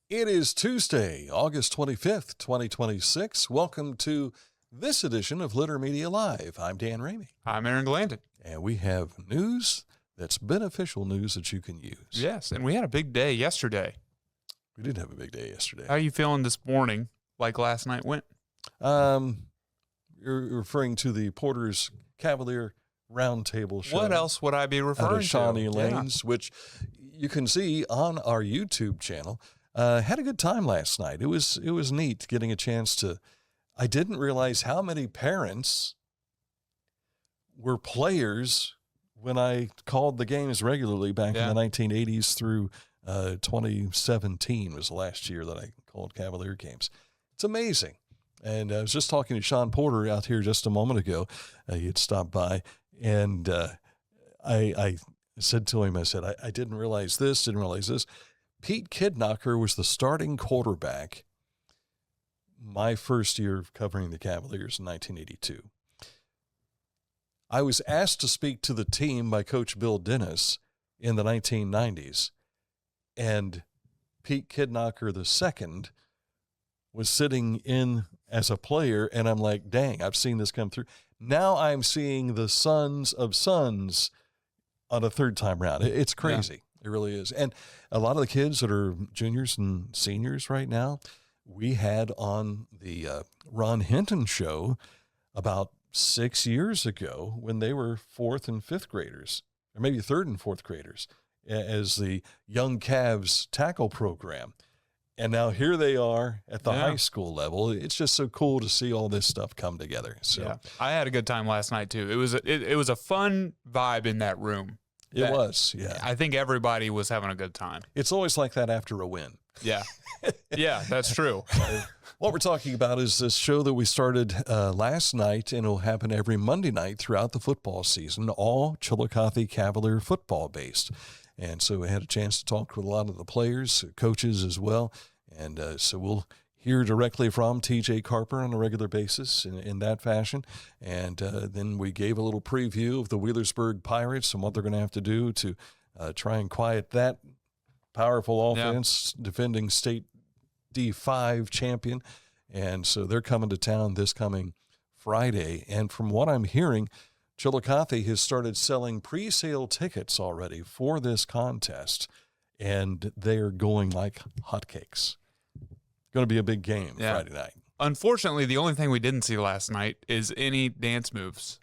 It is Tuesday, August 25th, 2026. Welcome to this edition of Litter Media Live. I'm Dan Ramey. I'm Aaron Glandon. And we have news that's beneficial news that you can use. Yes, and we had a big day yesterday. We did have a big day yesterday. How are you feeling this morning, like last night went? You're referring to the Porter's Cavalier Roundtable show. What else would I be referring out of Shawnee to? Lanes, which you can see on our YouTube channel. Had a good time last night. It was neat getting a chance to. I didn't realize how many parents were players when I called the games regularly back in the 1980s through 2017 was the last year that I called Cavalier games. It's amazing. And I was just talking to Sean Porter out here just a moment ago. He had stopped by, and I said to him, I said, I didn't realize this. Pete Kidknocker was the starting quarterback my first year of covering the Cavaliers in 1982. I was asked to speak to the team by Coach Bill Dennis in the 1990s, and Pete Kidknocker II was sitting in as a player, and I'm like, dang, I've seen this come through. Now I'm seeing the sons of sons on a third time round. It's crazy. Yeah. It really is. And a lot of the kids that are juniors and seniors right now, we had on the Ron Hinton show about 6 years ago when they were fourth and fifth graders, or maybe third and fourth graders, as the Young Cavs tackle program. And now here they are at the high school level. It's just so cool to see all this stuff come together. So I had a good time last night too. It was a fun vibe in that room. It was, yeah. I think everybody was having a good time. It's always like that after a win. Yeah. Yeah, that's true. What we're talking about is this show that we started last night, and it'll happen every Monday night throughout the football season, all Chillicothe Cavalier football based. And so we had a chance to talk with a lot of the players, coaches as well. And so we'll hear directly from TJ Carper on a regular basis in that fashion. And then we gave a little preview of the Wheelersburg Pirates and what they're going to have to do to try and quiet that powerful offense, defending state D5 champion. And so they're coming to town this coming Friday. And from what I'm hearing, Chillicothe has started selling pre-sale tickets already for this contest, and they're going like hotcakes. Going to be a big game Friday night. Unfortunately, the only thing we didn't see last night is any dance moves.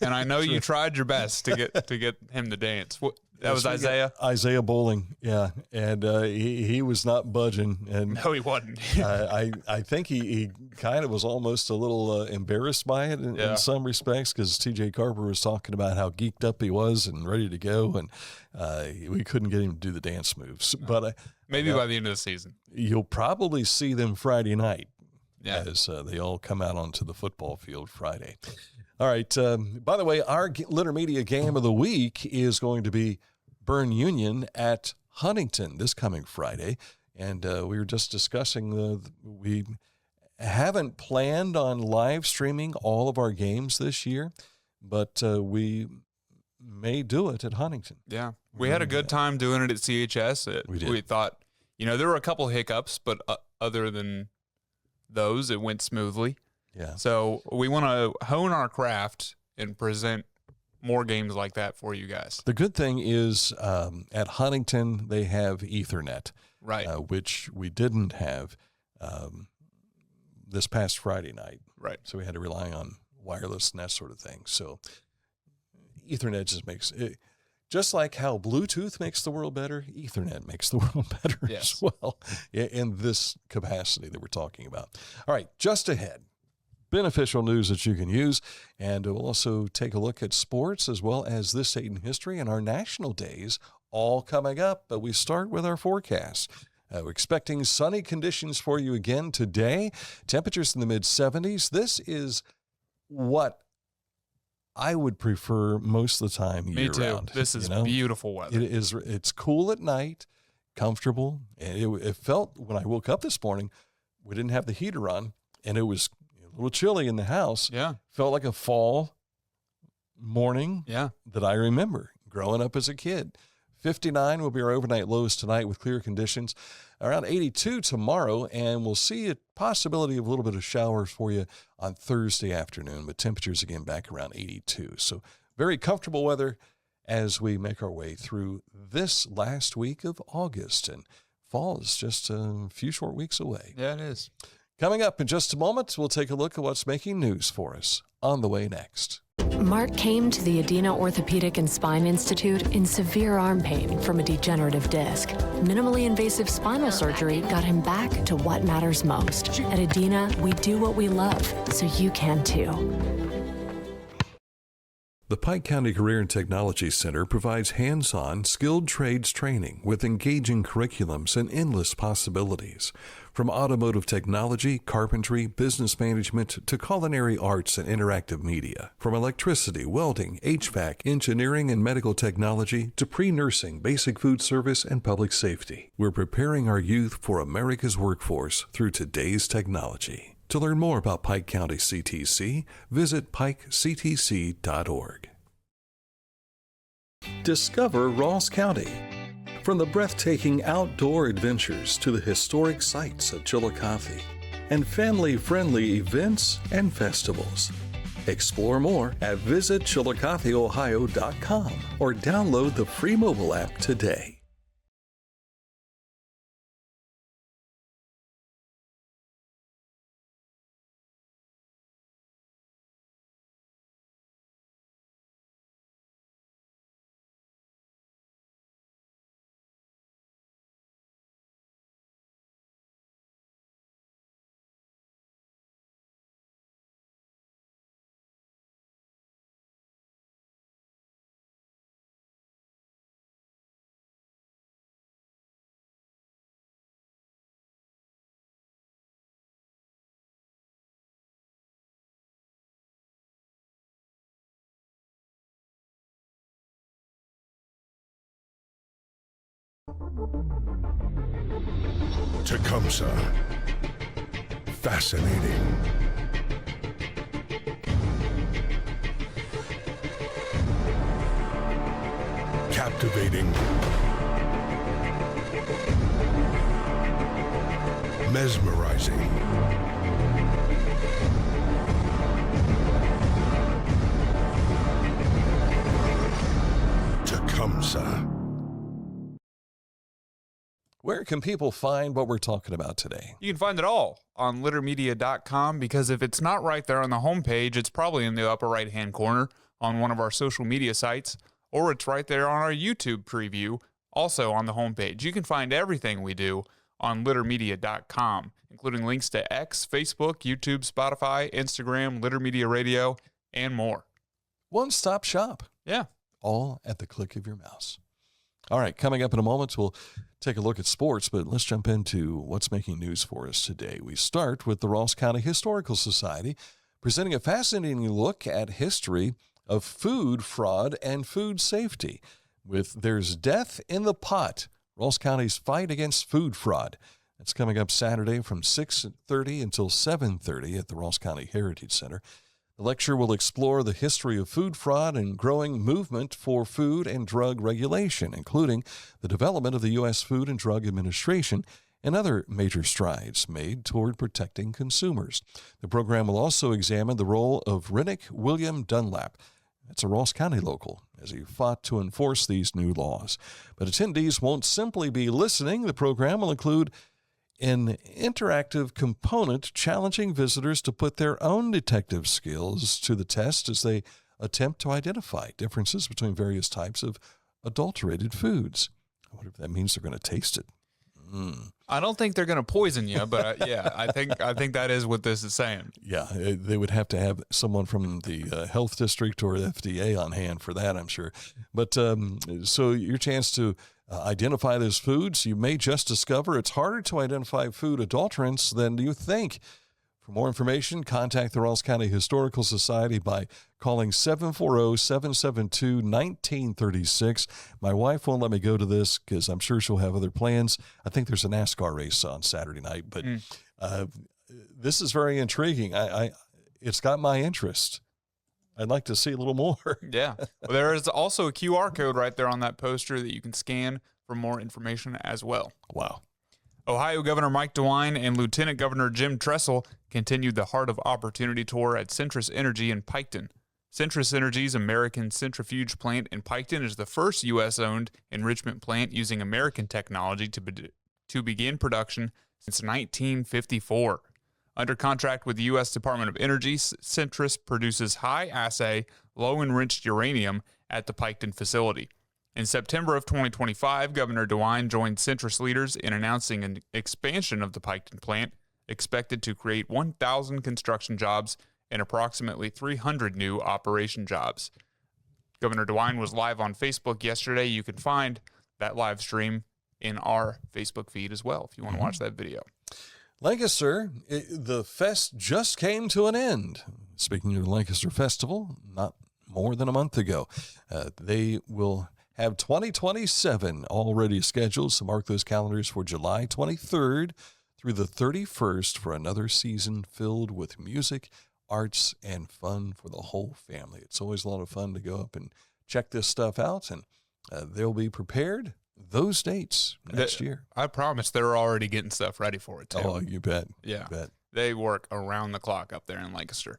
And I know you tried your best to get him to dance. That was Isaiah? Isaiah Bowling, yeah. And he was not budging. And no, he wasn't. I think he kind of was almost a little embarrassed by it in some respects, because TJ Carper was talking about how geeked up he was and ready to go, and we couldn't get him to do the dance moves. But maybe by the end of the season. You'll probably see them Friday night as they all come out onto the football field Friday. All right. By the way, our Litter Media game of the week is going to be Bern Union at Huntington this coming Friday. And we were just discussing we haven't planned on live streaming all of our games this year, but we may do it at Huntington. Yeah. We had a good time doing it at CHS. We did. We thought, there were a couple hiccups, but other than those, it went smoothly. Yeah. So we want to hone our craft and present more games like that for you guys. The good thing is at Huntington, they have Ethernet, right? Which we didn't have this past Friday night. Right. So we had to rely on wireless and that sort of thing. So Ethernet just makes it, just like how Bluetooth makes the world better, Ethernet makes the world better as well in this capacity that we're talking about. All right, just ahead. Beneficial news that you can use, and we'll also take a look at sports as well as this date in history and our national days all coming up. But we start with our forecast. We're expecting sunny conditions for you again today. Temperatures in the mid-70s. This is what I would prefer most of the time year-round. This is beautiful weather. It is. It's cool at night, comfortable, and it felt when I woke up this morning, we didn't have the heater on, and it was a little chilly in the house. Yeah. Felt like a fall morning that I remember growing up as a kid. 59 will be our overnight lows tonight with clear conditions. around 82 tomorrow, and we'll see a possibility of a little bit of showers for you on Thursday afternoon, but temperatures again back around 82. So very comfortable weather as we make our way through this last week of August, and fall is just a few short weeks away. Yeah, it is. Coming up in just a moment, we'll take a look at what's making news for us on the way next. Mark came to the Adina Orthopedic and Spine Institute in severe arm pain from a degenerative disc. Minimally invasive spinal surgery got him back to what matters most. At Adina, we do what we love, so you can too. The Pike County Career and Technology Center provides hands-on, skilled trades training with engaging curriculums and endless possibilities. From automotive technology, carpentry, business management, to culinary arts and interactive media. From electricity, welding, HVAC, engineering, and medical technology, to pre-nursing, basic food service, and public safety. We're preparing our youth for America's workforce through today's technology. To learn more about Pike County CTC, visit pikectc.org. Discover Ross County. From the breathtaking outdoor adventures to the historic sights of Chillicothe and family-friendly events and festivals. Explore more at visitchillicotheohio.com or download the free mobile app today. Tecumseh. Fascinating. Captivating. Mesmerizing. Tecumseh. Where can people find what we're talking about today? You can find it all on littermedia.com, because if it's not right there on the homepage, it's probably in the upper right-hand corner on one of our social media sites, or it's right there on our YouTube preview, also on the homepage. You can find everything we do on littermedia.com, including links to X, Facebook, YouTube, Spotify, Instagram, Litter Media Radio, and more. One-stop shop. Yeah. All at the click of your mouse. All right, coming up in a moment, we'll take a look at sports, but let's jump into what's making news for us today. We start with the Ross County Historical Society, presenting a fascinating look at history of food fraud and food safety. With There's Death in the Pot, Ross County's fight against food fraud. That's coming up Saturday from 6:30 until 7:30 at the Ross County Heritage Center. The lecture will explore the history of food fraud and growing movement for food and drug regulation, including the development of the U.S. Food and Drug Administration and other major strides made toward protecting consumers. The program will also examine the role of Rennick William Dunlap. That's a Ross County local, as he fought to enforce these new laws. But attendees won't simply be listening. The program will include an interactive component challenging visitors to put their own detective skills to the test as they attempt to identify differences between various types of adulterated foods. I wonder if that means they're going to taste it. I don't think they're going to poison you, but yeah, I think that is what this is saying. Yeah, they would have to have someone from the health district or FDA on hand for that, I'm sure. But so your chance to identify those foods, you may just discover it's harder to identify food adulterants than you think. For more information, contact the Ross County Historical Society by calling 740-772-1936. My wife won't let me go to this because I'm sure she'll have other plans. I think there's a NASCAR race on Saturday night, but this is very intriguing. It's got my interest. I'd like to see a little more. Yeah. Well, there is also a QR code right there on that poster that you can scan for more information as well. Wow. Ohio Governor Mike DeWine and Lieutenant Governor Jim Tressel continued the Heart of Opportunity tour at Centrus Energy in Piketon. Centrus Energy's American centrifuge plant in Piketon is the first U.S.-owned enrichment plant using American technology to begin production since 1954. Under contract with the U.S. Department of Energy, Centrus produces high-assay, low-enriched uranium at the Piketon facility. In September of 2025, Governor DeWine joined Centrus leaders in announcing an expansion of the Piketon plant, expected to create 1,000 construction jobs and approximately 300 new operation jobs. Governor DeWine was live on Facebook yesterday. You can find that live stream in our Facebook feed as well if you want to watch that video. Lancaster, the fest just came to an end. Speaking of the Lancaster Festival, not more than a month ago, they will have 2027 already scheduled, so mark those calendars for July 23rd through the 31st for another season filled with music, arts, and fun for the whole family. It's always a lot of fun to go up and check this stuff out, and they'll be prepared those dates next year. I promise they're already getting stuff ready for it, too. Oh, you bet. Yeah. You bet. They work around the clock up there in Lancaster.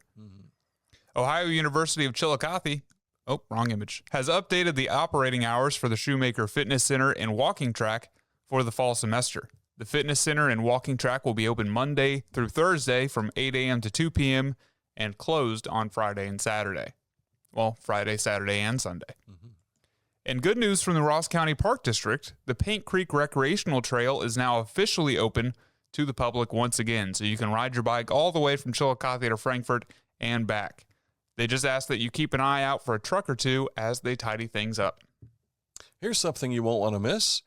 Ohio University of Chillicothe, wrong image, has updated the operating hours for the Shoemaker Fitness Center and walking track for the fall semester. The fitness center and walking track will be open Monday through Thursday from 8 a.m. to 2 p.m. and closed on Friday and Saturday. Well, Friday, Saturday, and Sunday. And good news from the Ross County Park District, the Paint Creek Recreational Trail is now officially open to the public once again, so you can ride your bike all the way from Chillicothe to Frankfort and back. They just ask that you keep an eye out for a truck or two as they tidy things up. Here's something you won't want to miss.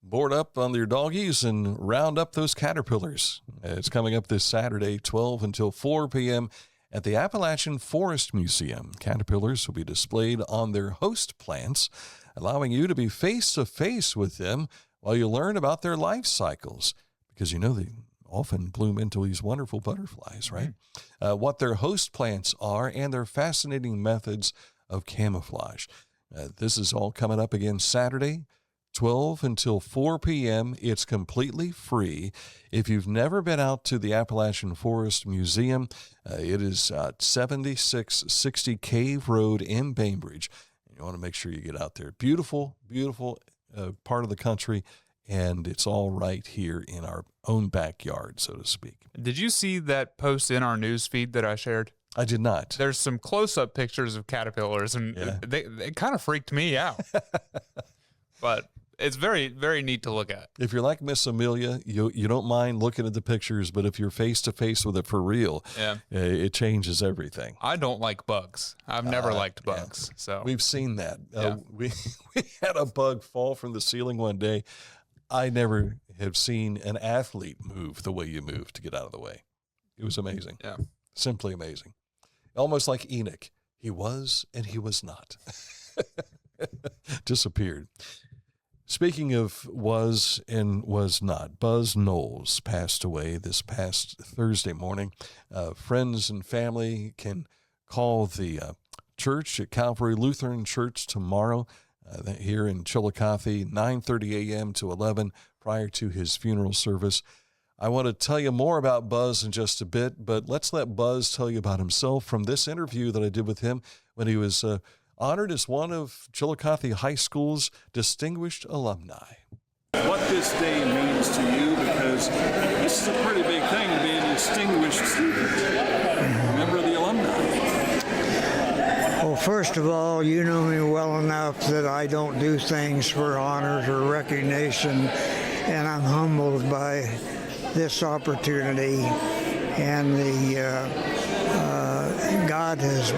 Board up on your doggies and round up those caterpillars. It's coming up this Saturday, 12 until 4 p.m. at the Appalachian Forest Museum. Caterpillars will be displayed on their host plants, allowing you to be face-to-face with them while you learn about their life cycles. Because you know they often bloom into these wonderful butterflies, right? What their host plants are and their fascinating methods of camouflage. This is all coming up again Saturday, 12 until 4 p.m. It's completely free. If you've never been out to the Appalachian Forest Museum, it is 7660 Cave Road in Bainbridge. You want to make sure you get out there. Beautiful, beautiful part of the country, and it's all right here in our own backyard, so to speak. Did you see that post in our news feed that I shared? I did not. There's some close-up pictures of caterpillars, and they kind of freaked me out. But it's very, very neat to look at. If you're like Miss Amelia, you don't mind looking at the pictures, but if you're face-to-face with it for real, it changes everything. I don't like bugs. I've never liked bugs. So we've seen that. We had a bug fall from the ceiling one day. I never have seen an athlete move the way you move to get out of the way. It was amazing. Yeah. Simply amazing. Almost like Enoch. He was and he was not. Disappeared. Speaking of was and was not, Buzz Knowles passed away this past Thursday morning. Friends and family can call the church at Calvary Lutheran Church tomorrow here in Chillicothe, 9:30 a.m. to 11 prior to his funeral service. I want to tell you more about Buzz in just a bit, but let's let Buzz tell you about himself from this interview that I did with him when he was honored as one of Chillicothe High School's distinguished alumni. What this day means to you, because this is a pretty big thing to be a distinguished student, member of the alumni. Well, first of all, you know me well enough that I don't do things for honors or recognition, and I'm humbled by this opportunity, and God has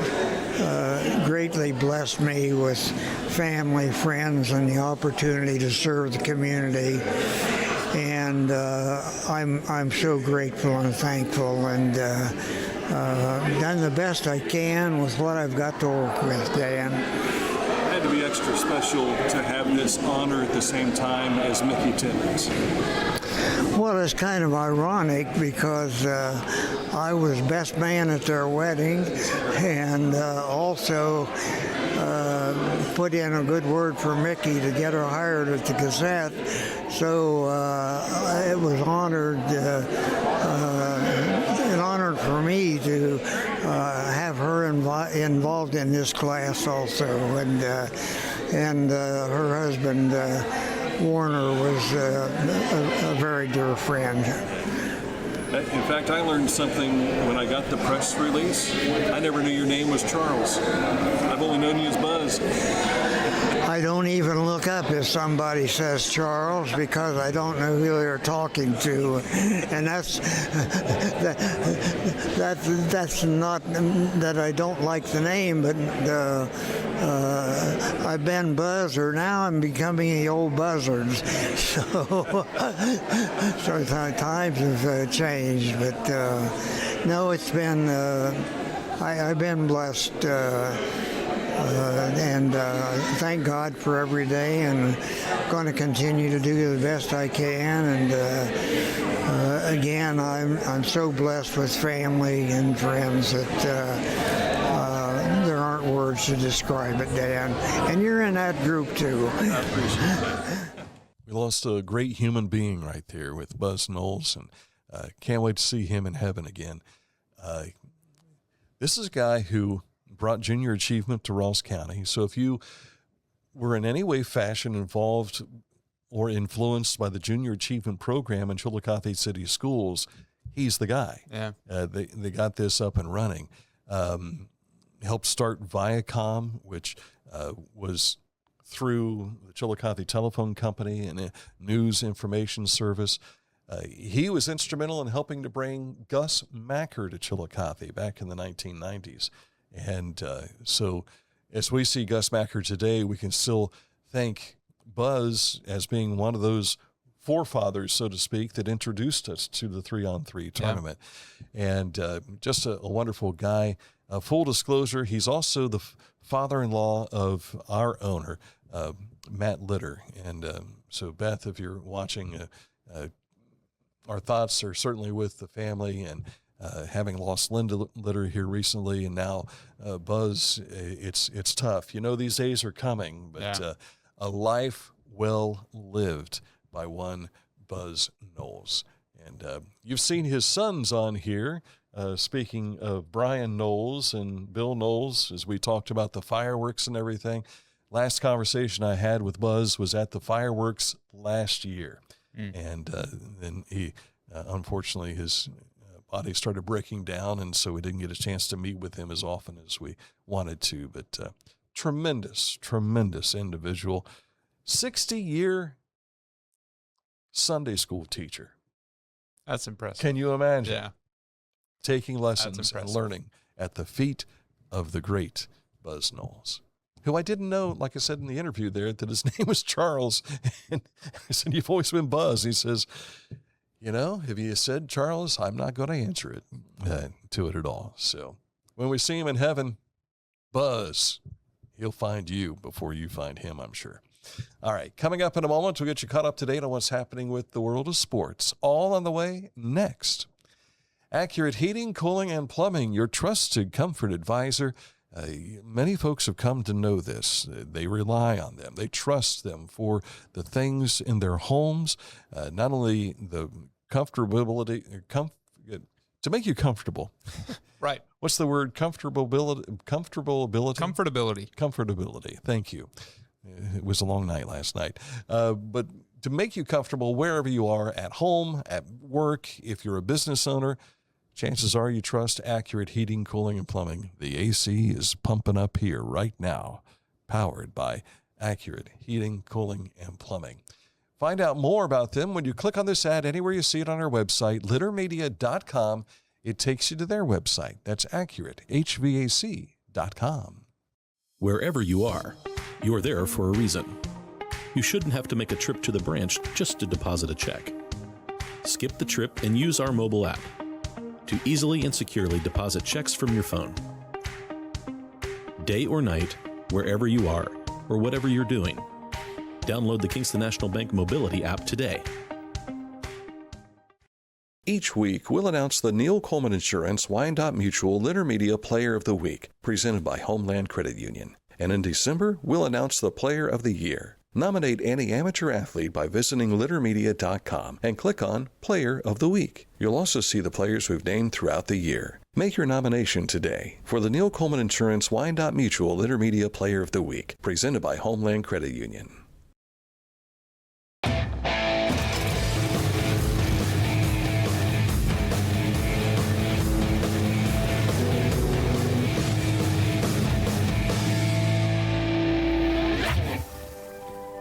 greatly blessed me with family, friends, and the opportunity to serve the community. And I'm so grateful and thankful, and done the best I can with what I've got to work with, Dan. It had to be extra special to have this honor at the same time as Mickey Timmons. Well, it's kind of ironic because I was best man at their wedding, and also put in a good word for Mickey to get her hired at the Gazette. So it was an honor for me to have her involved in this class also, and her husband Warner was a very dear friend. In fact, I learned something when I got the press release. I never knew your name was Charles. I've only known you as Buzz. I don't even look up if somebody says Charles because I don't know who they're talking to, and that's not that I don't like the name, but I've been Buzzer. Now I'm becoming the old Buzzards. So times have changed, but no, it's been I've been blessed. And thank God for every day, and going to continue to do the best I can. And again, I'm so blessed with family and friends that there aren't words to describe it, Dan. And you're in that group too. I appreciate that. We lost a great human being right there with Buzz Knowles, and can't wait to see him in heaven again. This is a guy who brought junior achievement to Ross County. So if you were in any way, fashion involved or influenced by the junior achievement program in Chillicothe City Schools, he's the guy. Yeah. They got this up and running. Helped start Viacom, which was through the Chillicothe Telephone Company and a news information service. He was instrumental in helping to bring Gus Macker to Chillicothe back in the 1990s. And so as we see Gus Macker today, we can still thank Buzz as being one of those forefathers, so to speak, that introduced us to the 3-on-3 tournament. Yeah. And just a wonderful guy. Full disclosure, he's also the father-in-law of our owner, Matt Litter. And so, Beth, if you're watching, our thoughts are certainly with the family, and having lost Linda Litter here recently, and now Buzz, it's tough. You know, these days are coming, but a life well lived by one Buzz Knowles. And you've seen his sons on here, speaking of Brian Knowles and Bill Knowles, as we talked about the fireworks and everything. Last conversation I had with Buzz was at the fireworks last year. And then he, unfortunately, his body started breaking down, and so we didn't get a chance to meet with him as often as we wanted to. But tremendous individual. 60-year Sunday school teacher. That's impressive. Can you imagine? Yeah. Taking lessons and learning at the feet of the great Buzz Knowles, who I didn't know, like I said in the interview there, that his name was Charles. And I said, "You've always been Buzz." He says, "You know, if you said Charles, I'm not going to answer it to it at all." So when we see him in heaven, Buzz, he'll find you before you find him, I'm sure. All right, coming up in a moment, we'll get you caught up to date on what's happening with the world of sports. All on the way next. Accurate Heating, Cooling, and Plumbing, your trusted comfort advisor. Many folks have come to know this. They rely on them. They trust them for the things in their homes, not only the comfortability, to make you comfortable. Right. What's the word? Comfortability. Comfortability. Thank you. It was a long night last night. But to make you comfortable wherever you are, at home, at work, if you're a business owner, chances are you trust Accurate Heating, Cooling, and Plumbing. The AC is pumping up here right now, powered by Accurate Heating, Cooling, and Plumbing. Find out more about them when you click on this ad anywhere you see it on our website, littermedia.com. It takes you to their website. That's AccurateHVAC.com. Wherever you are, you're there for a reason. You shouldn't have to make a trip to the branch just to deposit a check. Skip the trip and use our mobile app to easily and securely deposit checks from your phone. Day or night, wherever you are, or whatever you're doing, download the Kingston National Bank Mobility app today. Each week, we'll announce the Neil Coleman Insurance Wyandotte Mutual Litter Media Player of the Week, presented by Homeland Credit Union. And in December, we'll announce the Player of the Year. Nominate any amateur athlete by visiting littermedia.com and click on Player of the Week. You'll also see the players we've named throughout the year. Make your nomination today for the Neil Coleman Insurance Wyandotte Mutual Litter Media Player of the Week, presented by Homeland Credit Union.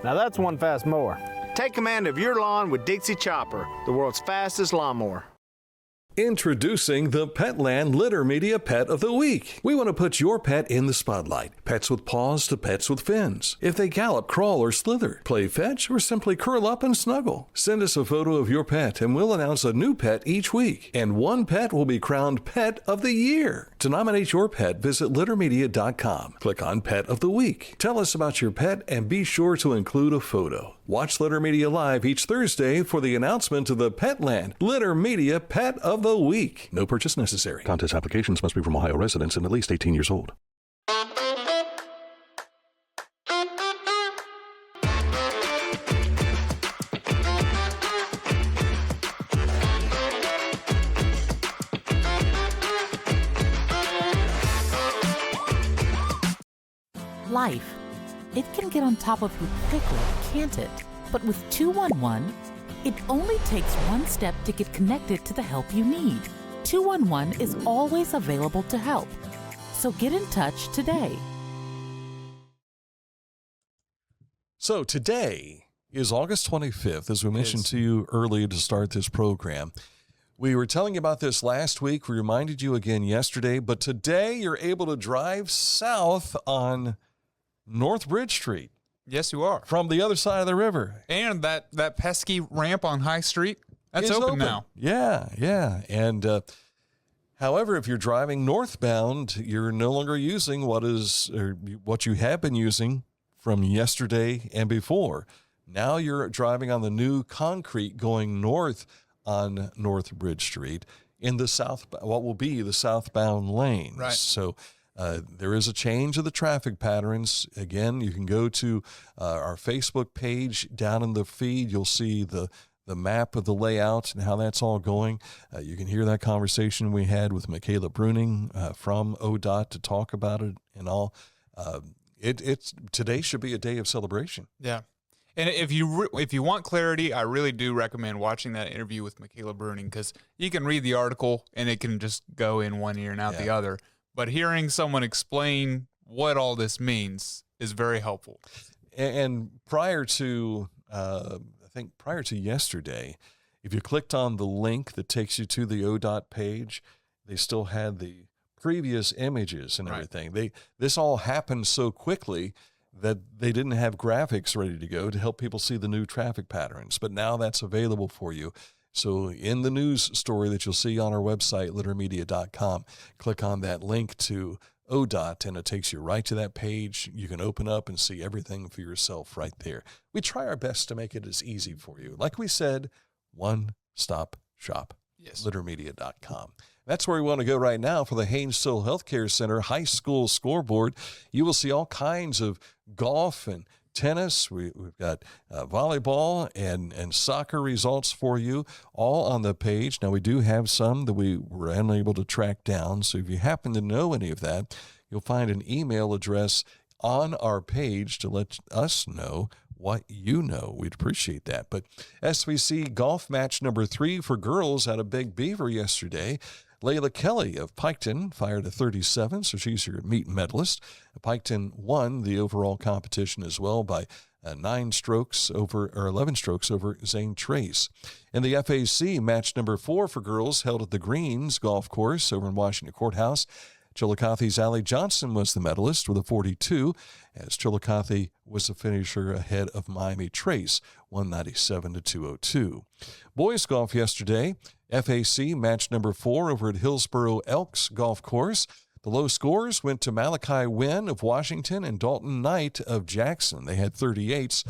Now that's one fast mower. Take command of your lawn with Dixie Chopper, the world's fastest lawnmower. Introducing the Petland Litter Media Pet of the Week. We want to put your pet in the spotlight. Pets with paws to pets with fins. If they gallop, crawl, or slither, play fetch, or simply curl up and snuggle. Send us a photo of your pet and we'll announce a new pet each week. And one pet will be crowned Pet of the Year. To nominate your pet, visit littermedia.com. Click on Pet of the Week. Tell us about your pet and be sure to include a photo. Watch Litter Media Live each Thursday for the announcement of the Petland Litter Media Pet of the Week. No purchase necessary. Contest applications must be from Ohio residents and at least 18 years old. Life. It can get on top of you quickly, can't it? But with 211, it only takes one step to get connected to the help you need. 211 is always available to help. So get in touch today. So today is August 25th, as we mentioned to you earlier to start this program. We were telling you about this last week. We reminded you again yesterday, but today you're able to drive south on North Bridge Street. Yes, you are. From the other side of the river. And that pesky ramp on High Street, that's open now. Yeah. And however, if you're driving northbound, you're no longer using what you have been using from yesterday and before. Now you're driving on the new concrete going north on North Bridge Street in what will be the southbound lanes. Right. So there is a change of the traffic patterns. Again, you can go to our Facebook page. Down in the feed, you'll see the map of the layout and how that's all going. You can hear that conversation we had with Michaela Bruning from ODOT to talk about it and all. Today should be a day of celebration. Yeah. And if you want clarity, I really do recommend watching that interview with Michaela Bruning, because you can read the article and it can just go in one ear and out the other. But hearing someone explain what all this means is very helpful. And prior to yesterday, if you clicked on the link that takes you to the ODOT page, they still had the previous images and everything. This all happened so quickly that they didn't have graphics ready to go to help people see the new traffic patterns. But now that's available for you. So in the news story that you'll see on our website, littermedia.com, click on that link to ODOT, and it takes you right to that page. You can open up and see everything for yourself right there. We try our best to make it as easy for you. Like we said, one-stop shop. Yes. Littermedia.com. That's where we want to go right now for the Haynes-Still Healthcare Center High School Scoreboard. You will see all kinds of golf and tennis. We've got volleyball and soccer results for you all on the page. Now, we do have some that we were unable to track down. So if you happen to know any of that, you'll find an email address on our page to let us know what you know. We'd appreciate that. But SVC golf match number 3 for girls had a Big Beaver yesterday. Layla Kelly of Piketon fired a 37, so she's your meet medalist. Piketon won the overall competition as well by 11 strokes over Zane Trace. In the FAC, match number 4 for girls held at the Greens Golf Course over in Washington Courthouse. Chillicothe's Allie Johnson was the medalist with a 42, as Chillicothe was the finisher ahead of Miami Trace, 197-202. Boys golf yesterday, FAC match number 4 over at Hillsboro Elks Golf Course. The low scores went to Malachi Wynn of Washington and Dalton Knight of Jackson. They had 38s.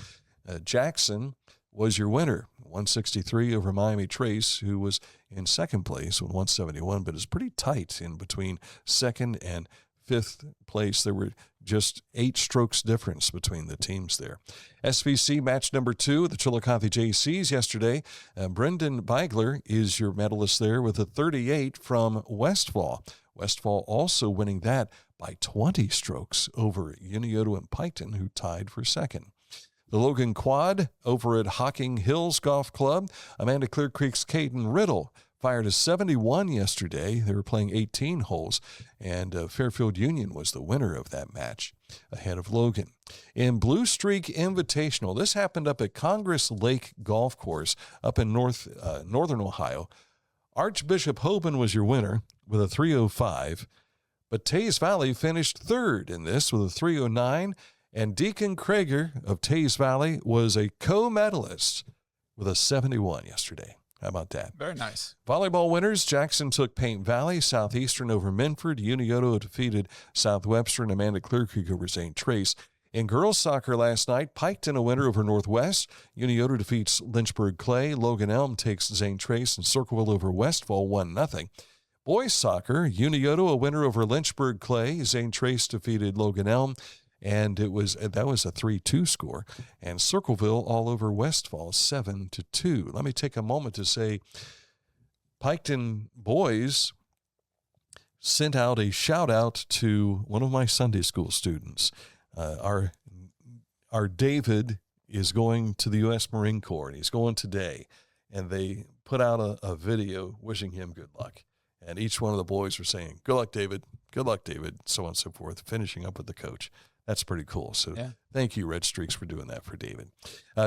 Jackson was your winner, 163 over Miami Trace, who was in second place with 171, but it's pretty tight in between second and fifth place. There were just 8 strokes difference between the teams there. SVC match number 2, the Chillicothe JCs yesterday. Brendan Beigler is your medalist there with a 38 from Westfall. Westfall also winning that by 20 strokes over Unioto and Piketon, who tied for second. The Logan Quad over at Hocking Hills Golf Club. Amanda Clear Creek's Caden Riddle fired a 71 yesterday. They were playing 18 holes, and Fairfield Union was the winner of that match ahead of Logan. In Blue Streak Invitational, this happened up at Congress Lake Golf Course up in northern Ohio. Archbishop Hoban was your winner with a 305, but Tays Valley finished third in this with a 309, and Deacon Krager of Tays Valley was a co-medalist with a 71 yesterday. How about that? Very nice. Volleyball winners, Jackson took Paint Valley, Southeastern over Minford, Unioto defeated South Webster, and Amanda Clear Creek over St. Trace. In girls soccer last night, Piketon a winner over Northwest, Unioto defeats Lynchburg Clay, Logan Elm takes St. Trace, and Circleville over Westfall 1-0. Boys soccer, Unioto a winner over Lynchburg Clay, St. Trace defeated Logan Elm, and that was a 3-2 score. And Circleville all over Westfall 7-2. Let me take a moment to say Piketon boys sent out a shout out to one of my Sunday school students. Our David is going to the U.S. Marine Corps, and he's going today. And they put out a video wishing him good luck. And each one of the boys were saying, "Good luck, David. Good luck, David," so on and so forth, finishing up with the coach. That's pretty cool. So Thank you, Red Streaks, for doing that for David.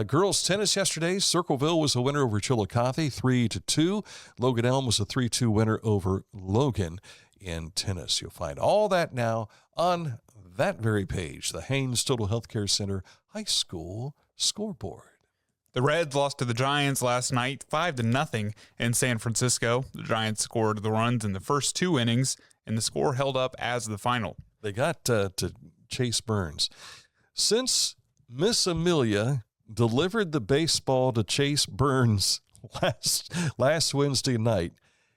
Girls tennis yesterday. Circleville was a winner over Chillicothe, 3-2. Logan Elm was a 3-2 winner over Logan in tennis. You'll find all that now on that very page, the Haynes Total Healthcare Center High School scoreboard. The Reds lost to the Giants last night, 5-0 in San Francisco. The Giants scored the runs in the first 2 innings, and the score held up as the final. They got to Chase Burns. Since Miss Amelia delivered the baseball to Chase Burns last Wednesday night,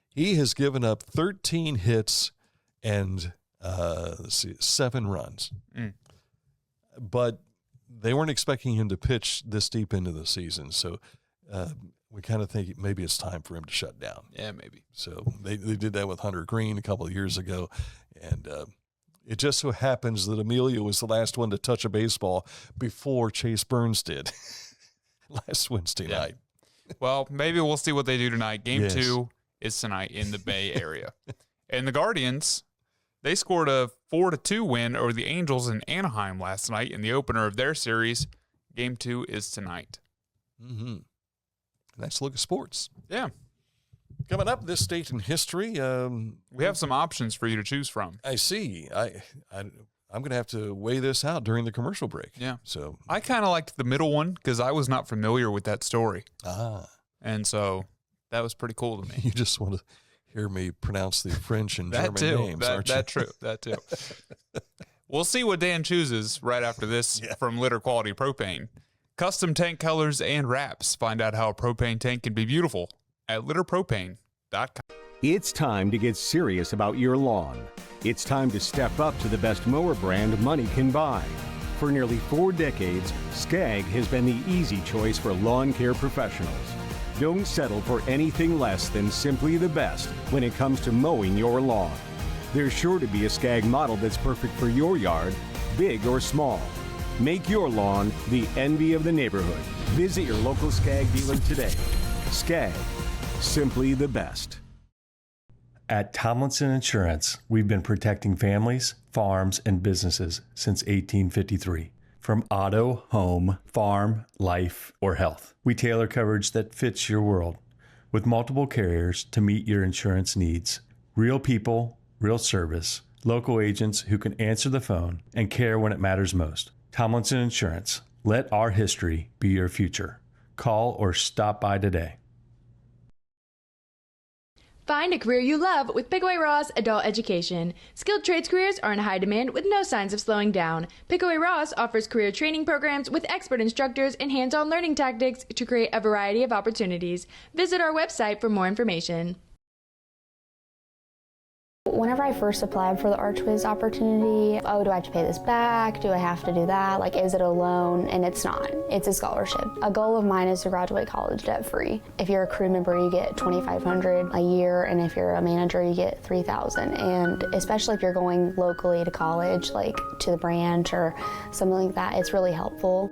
he has given up 13 hits and 7 runs. But they weren't expecting him to pitch this deep into the season, so we kind of think maybe it's time for him to shut down. Yeah, maybe. So they did that with Hunter Green a couple of years ago, and it just so happens that Amelia was the last one to touch a baseball before Chase Burns did last Wednesday night. Well, maybe we'll see what they do tonight. Game 2 is tonight in the Bay Area. And the Guardians, they scored a 4-2 win over the Angels in Anaheim last night in the opener of their series. Game 2 is tonight. Nice look at sports. Yeah. Coming up, this date in history. We have some options for you to choose from. I see. I'm going to have to weigh this out during the commercial break. Yeah. So I kind of liked the middle one because I was not familiar with that story. And so that was pretty cool to me. You just want to hear me pronounce the French and German names, aren't you? That too. We'll see what Dan chooses right after this from Litter Quality Propane. Custom tank colors and wraps. Find out how a propane tank can be beautiful at litterpropane.com. It's time to get serious about your lawn. It's time to step up to the best mower brand money can buy. For nearly 4 decades, Skag has been the easy choice for lawn care professionals. Don't settle for anything less than simply the best when it comes to mowing your lawn. There's sure to be a Skag model that's perfect for your yard, big or small. Make your lawn the envy of the neighborhood. Visit your local Skag dealer today. Skag, simply the best. At Tomlinson Insurance, we've been protecting families, farms, and businesses since 1853. From auto, home, farm, life, or health, we tailor coverage that fits your world with multiple carriers to meet your insurance needs. Real people, real service, local agents who can answer the phone and care when it matters most. Tomlinson Insurance. Let our history be your future. Call or stop by today. Find a career you love with Pickaway Ross Adult Education. Skilled trades careers are in high demand with no signs of slowing down. Pickaway Ross offers career training programs with expert instructors and hands-on learning tactics to create a variety of opportunities. Visit our website for more information. Whenever I first applied for the Archways opportunity, oh, do I have to pay this back? Do I have to do that? Like, is it a loan? And it's not. It's a scholarship. A goal of mine is to graduate college debt-free. If you're a crew member, you get $2,500 a year, and if you're a manager, you get $3,000. And especially if you're going locally to college, like to the branch or something like that, it's really helpful.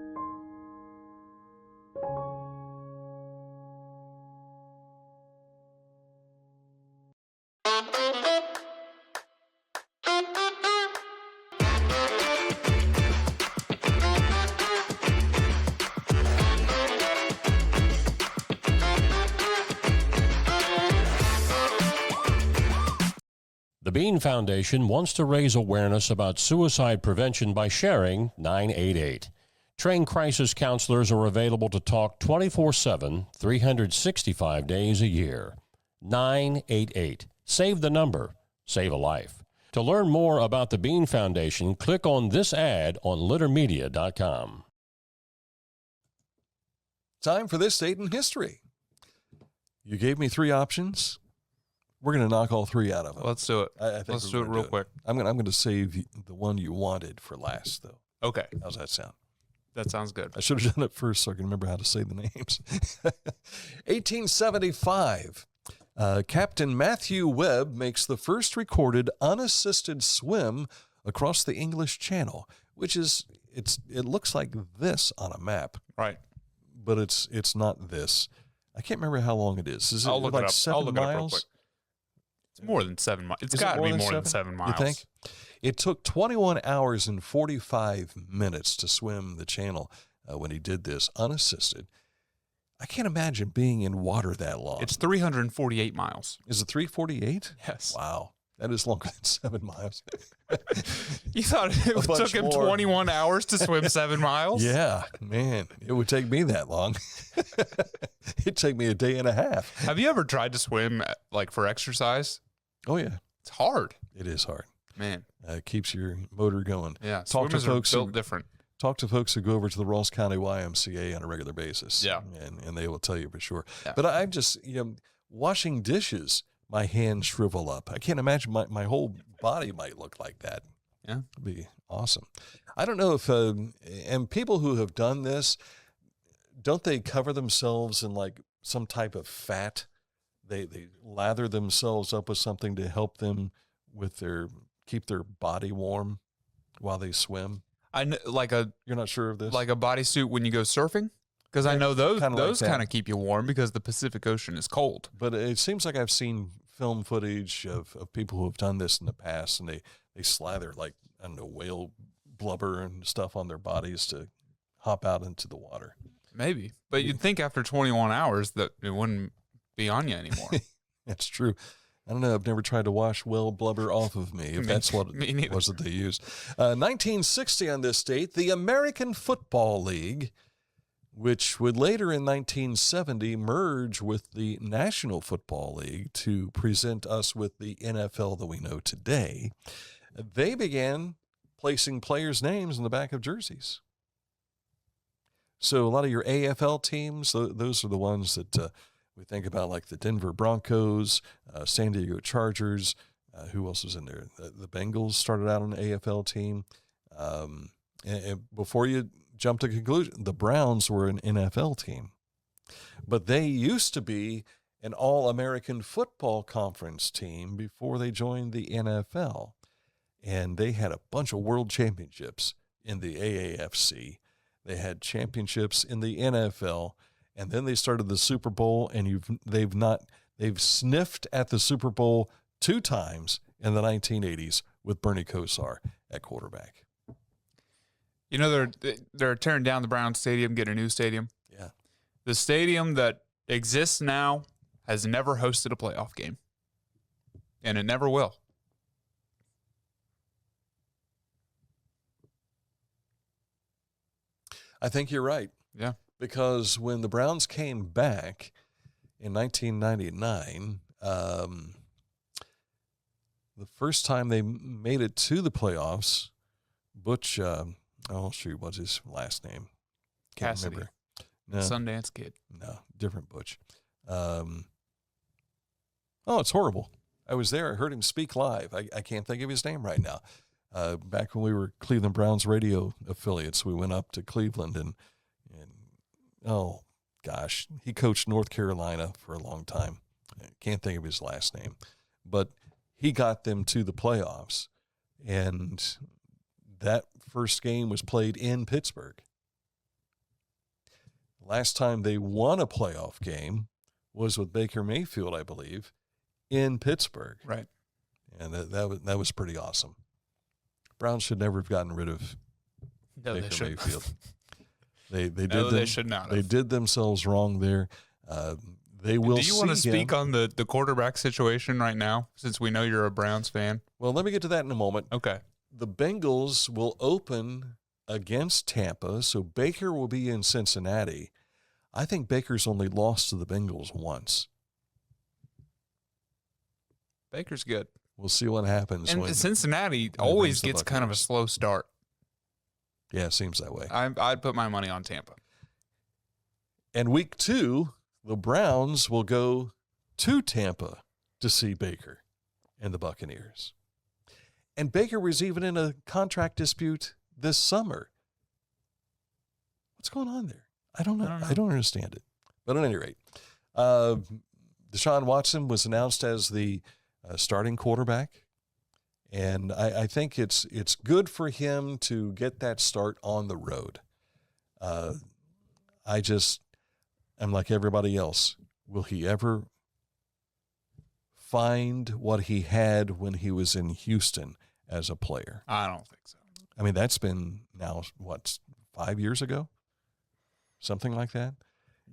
The Bean Foundation wants to raise awareness about suicide prevention by sharing 988. Trained crisis counselors are available to talk 24/7, 365 days a year. 988. Save the number. Save a life. To learn more about the Bean Foundation, click on this ad on littermedia.com. Time for this date in history. You gave me 3 options. We're going to knock all 3 out of them. Let's do it. Let's do it real quick. I'm going to save the one you wanted for last, though. Okay. How's that sound? That sounds good. I should have done it first so I can remember how to say the names. 1875. Captain Matthew Webb makes the first recorded unassisted swim across the English Channel, which is it looks like this on a map. Right. But it's not this. I can't remember how long it is. Is it I'll look like it up. 7 I'll look miles? it up real quick. It's more than 7 miles. It's Is got to it be more than 7 miles. You think? It took 21 hours and 45 minutes to swim the channel when he did this unassisted. I can't imagine being in water that long. It's 348 miles. Is it 348? Yes. Wow. That is longer than 7 miles. You thought it took him 21 hours to swim 7 miles? Yeah, man. It would take me that long. It'd take me a day and a half. Have you ever tried to swim, like, for exercise? Oh, yeah. It's hard. It is hard. Man. It keeps your motor going. Yeah, swimmers are built different. Talk to folks who go over to the Ross County YMCA on a regular basis. Yeah. And they will tell you for sure. Yeah. But I'm just, washing dishes, my hands shrivel up. I can't imagine my whole body might look like that. Yeah. It'd be awesome. I don't know if, and people who have done this, don't they cover themselves in like some type of fat? They lather themselves up with something to help them with keep their body warm while they swim. I know, you're not sure of this? Like a bodysuit when you go surfing? Because I know those kind of keep you warm because the Pacific Ocean is cold. But it seems like I've seen film footage of people who have done this in the past, and they slather, like, I don't know, whale blubber and stuff on their bodies to hop out into the water. Maybe. But you'd think after 21 hours that it wouldn't be on you anymore. That's true. I don't know. I've never tried to wash whale blubber off of me, if that's what it was that they used. 1960 on this date, the American Football League, which would later in 1970 merge with the National Football League to present us with the NFL that we know today, they began placing players' names in the back of jerseys. So a lot of your AFL teams, those are the ones that we think about, like the Denver Broncos, San Diego Chargers. Who else was in there? The Bengals started out on an AFL team. And before you jump to conclusion, the Browns were an NFL team. But they used to be an All-American Football Conference team before they joined the NFL. And they had a bunch of world championships in the AAFC. They had championships in the NFL. And then they started the Super Bowl, and they've sniffed at the Super Bowl 2 times in the 1980s with Bernie Kosar at quarterback. You know, they're tearing down the Browns Stadium, getting a new stadium. Yeah. The stadium that exists now has never hosted a playoff game, and it never will. I think you're right. Yeah. Because when the Browns came back in 1999, the first time they made it to the playoffs, Butch, what's his last name? Can't Cassidy. remember. No, Sundance Kid. No, different Butch. It's horrible. I was there. I heard him speak live. I can't think of his name right now. Back when we were Cleveland Browns radio affiliates, we went up to Cleveland and oh gosh, he coached North Carolina for a long time. I can't think of his last name, but he got them to the playoffs, and that first game was played in Pittsburgh. Last time they won a playoff game was with Baker Mayfield, I believe, in Pittsburgh. Right. And that was pretty awesome. Browns should never have gotten rid of Baker Mayfield. They should not have. They did themselves wrong there. They will. Do you want to speak on the quarterback situation right now, since we know you're a Browns fan? Well, let me get to that in a moment. Okay. The Bengals will open against Tampa, so Baker will be in Cincinnati. I think Baker's only lost to the Bengals once. Baker's good. We'll see what happens. And Cincinnati always gets kind of a slow start. Yeah, it seems that way. I'd put my money on Tampa. And week 2, the Browns will go to Tampa to see Baker and the Buccaneers. And Baker was even in a contract dispute this summer. What's going on there? I don't know. I don't understand it. But at any rate, Deshaun Watson was announced as the starting quarterback. And I think it's good for him to get that start on the road. I'm like everybody else. Will he ever find what he had when he was in Houston as a player? I don't think so. I mean, that's been now, 5 years ago? Something like that.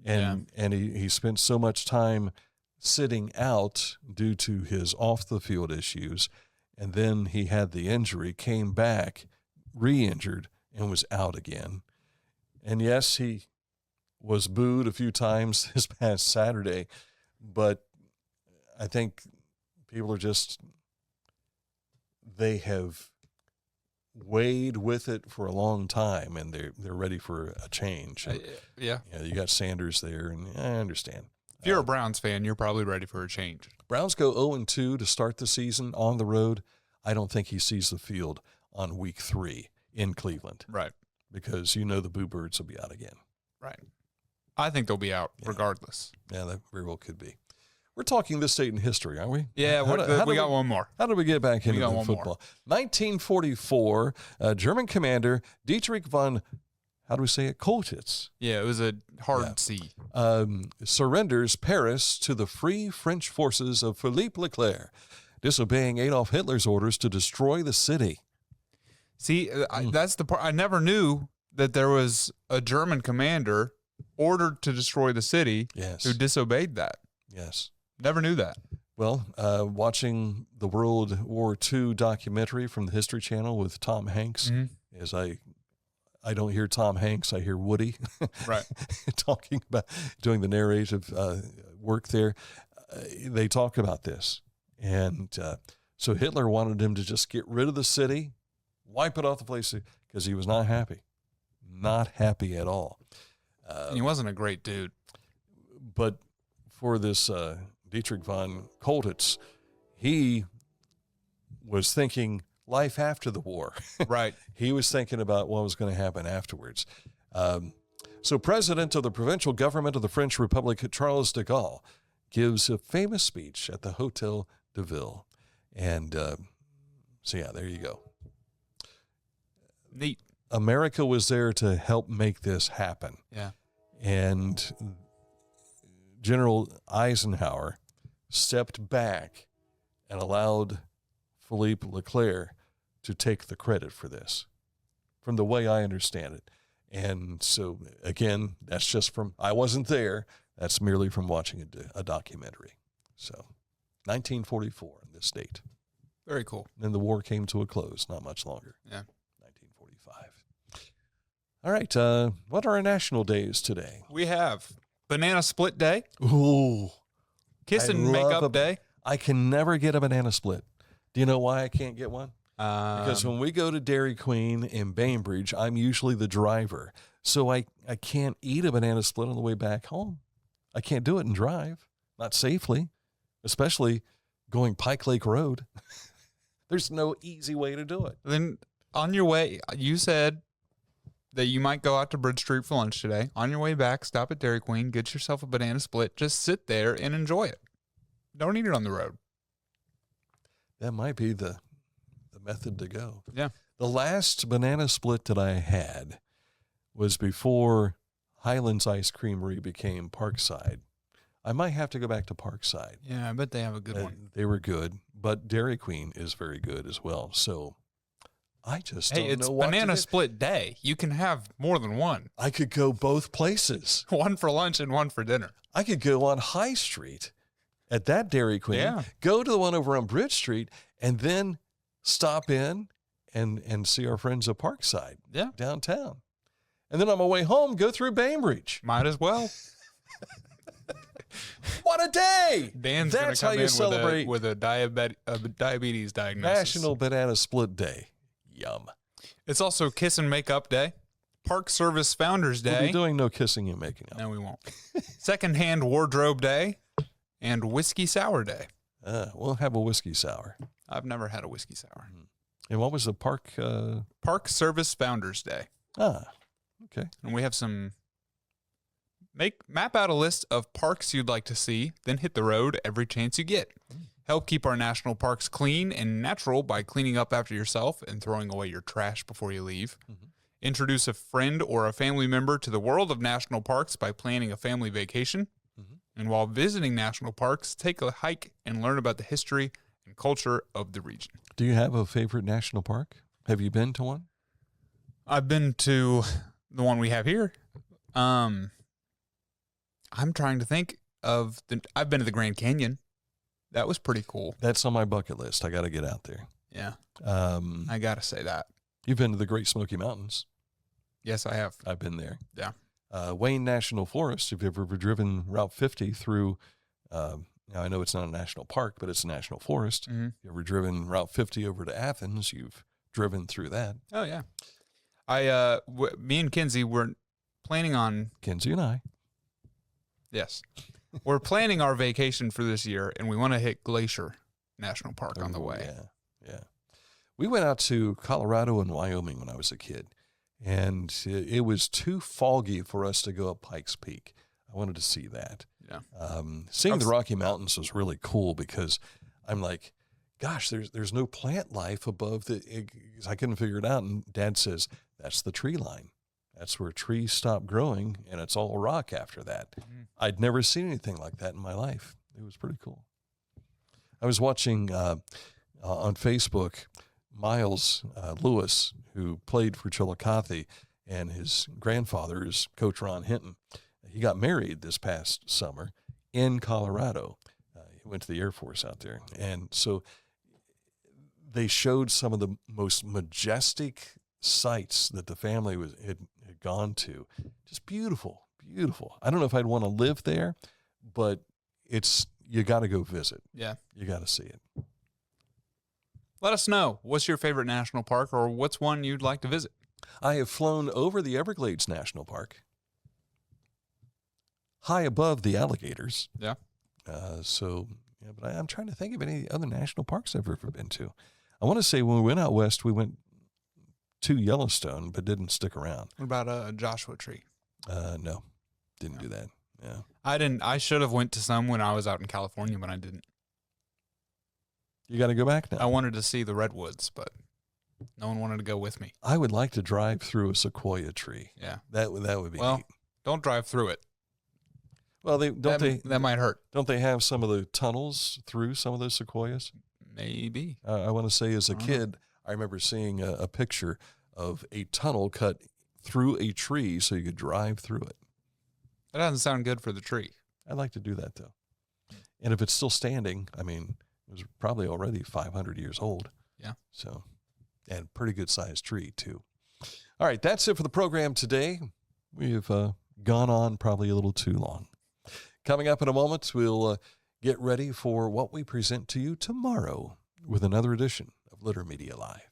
And he spent so much time sitting out due to his off-the-field issues. And then he had the injury, came back, re-injured, and was out again. And yes, he was booed a few times this past Saturday, but I think people are they have weighed with it for a long time, and they're ready for a change. You got Sanders there, and I understand. If you're a Browns fan, you're probably ready for a change. Browns go 0-2 to start the season on the road. I don't think he sees the field on week 3 in Cleveland. Right. Because the Boo Birds will be out again. Right. I think they'll be out regardless. Yeah, that very well could be. We're talking this date in history, aren't we? Yeah, we got one more. How did we get back into the football? More. 1944, German commander Dietrich von, how do we say it, Colditz. Yeah, it was a hard C. Surrenders Paris to the Free French forces of Philippe Leclerc, disobeying Adolf Hitler's orders to destroy the city. See, that's the part. I never knew that there was a German commander ordered to destroy the city who disobeyed that. Yes. Never knew that. Well, watching the World War II documentary from the History Channel with Tom Hanks, as I don't hear Tom Hanks, I hear Woody. Right. Talking about doing the narrative work there. They talk about this. And so Hitler wanted him to just get rid of the city, wipe it off the place, because he was not happy. Not happy at all. He wasn't a great dude. But for this Dietrich von Colditz, he was thinking life after the war. Right. He was thinking about what was going to happen afterwards. So President of the Provincial Government of the French Republic, Charles de Gaulle, gives a famous speech at the Hotel de Ville. And so, yeah, there you go. Neat. America was there to help make this happen. Yeah. And General Eisenhower stepped back and allowed Philippe Leclerc to take the credit for this, from the way I understand it. And so, again, that's just from, I wasn't there. That's merely from watching a documentary. So, 1944 in this date. Very cool. Then the war came to a close, not much longer. Yeah. 1945. All right, what are our national days today? We have Banana Split Day. Ooh. Kiss and Makeup Day. I can never get a banana split. Do you know why I can't get one? Because when we go to Dairy Queen in Bainbridge, I'm usually the driver. So I can't eat a banana split on the way back home. I can't do it and drive, not safely, especially going Pike Lake Road. There's no easy way to do it. Then on your way, you said that you might go out to Bridge Street for lunch today. On your way back, stop at Dairy Queen, get yourself a banana split. Just sit there and enjoy it. Don't eat it on the road. That might be the method to go. Yeah. The last banana split that I had was before Highlands Ice Creamery became Parkside. I might have to go back to Parkside. Yeah, I bet they have a good one. They were good, but Dairy Queen is very good as well. So I just don't know what it's banana to do. split day. You can have more than one. I could go both places. One for lunch and one for dinner. I could go on High Street at that Dairy Queen, Yeah. go to the one over on Bridge Street, and then stop in and see our friends at Parkside downtown. And then on my way home, go through Bainbridge. Might as well. What a day! Dan's going to come in celebrate with a diabetes diagnosis. National Banana Split Day. Yum. It's also Kiss and Make Up Day, Park Service Founders Day. We'll be doing no kissing and making up. No, we won't. Secondhand Wardrobe Day and Whiskey Sour Day. We'll have a whiskey sour. I've never had a whiskey sour. And what was the park? Park Service Founders Day. Okay. And we have some. Map out a list of parks you'd like to see, then hit the road every chance you get. Help keep our national parks clean and natural by cleaning up after yourself and throwing away your trash before you leave. Introduce a friend or a family member to the world of national parks by planning a family vacation. And while visiting national parks, take a hike and learn about the history and culture of the region. Do you have a favorite national park? Have you been to one? I've been to the one we have here. I'm trying to think of I've been to the Grand Canyon. That was pretty cool. That's on my bucket list. I got to get out there. Yeah. I got to say that. You've been to the Great Smoky Mountains. Yes, I have. I've been there. Yeah. Wayne National Forest, if you've ever driven Route 50 through, now I know it's not a national park, but it's a national forest. Mm-hmm. If you've ever driven Route 50 over to Athens, you've driven through that. Oh, yeah. Me and Kinsey were planning on... Kinsey and I. Yes. We're planning our vacation for this year, and we want to hit Glacier National Park on the way. Yeah. We went out to Colorado and Wyoming when I was a kid, and it was too foggy for us to go up Pikes Peak. I wanted to see that. Yeah. Seeing the Rocky Mountains was really cool because I'm like, gosh, there's no plant life above I couldn't figure it out. And Dad says, that's the tree line. That's where trees stop growing, and it's all rock after that. I'd never seen anything like that in my life. It was pretty cool. I was watching on Facebook, Miles Lewis, who played for Chillicothe, and his grandfather is Coach Ron Hinton. He got married this past summer in Colorado. He went to the Air Force out there. And so they showed some of the most majestic sites that the family had gone to. Just beautiful, beautiful. I don't know if I'd want to live there, but you got to go visit. Yeah. You got to see it. Let us know. What's your favorite national park, or what's one you'd like to visit? I have flown over the Everglades National Park, high above the alligators. Yeah. But I'm trying to think of any other national parks I've ever been to. I want to say when we went out west, we went to Yellowstone, but didn't stick around. What about Joshua Tree? No, didn't do that. Yeah. I should have went to some when I was out in California, but I didn't. You got to go back now. I wanted to see the redwoods, but no one wanted to go with me. I would like to drive through a sequoia tree. Yeah. That would be neat. Don't drive through it. Well, that might hurt. Don't they have some of the tunnels through some of those sequoias? Maybe. I want to say as a kid, I remember seeing a picture of a tunnel cut through a tree so you could drive through it. That doesn't sound good for the tree. I'd like to do that, though. And if it's still standing, I mean, it was probably already 500 years old. Yeah. So, and pretty good sized tree, too. All right, that's it for the program today. We've gone on probably a little too long. Coming up in a moment, we'll get ready for what we present to you tomorrow with another edition of Litter Media Live.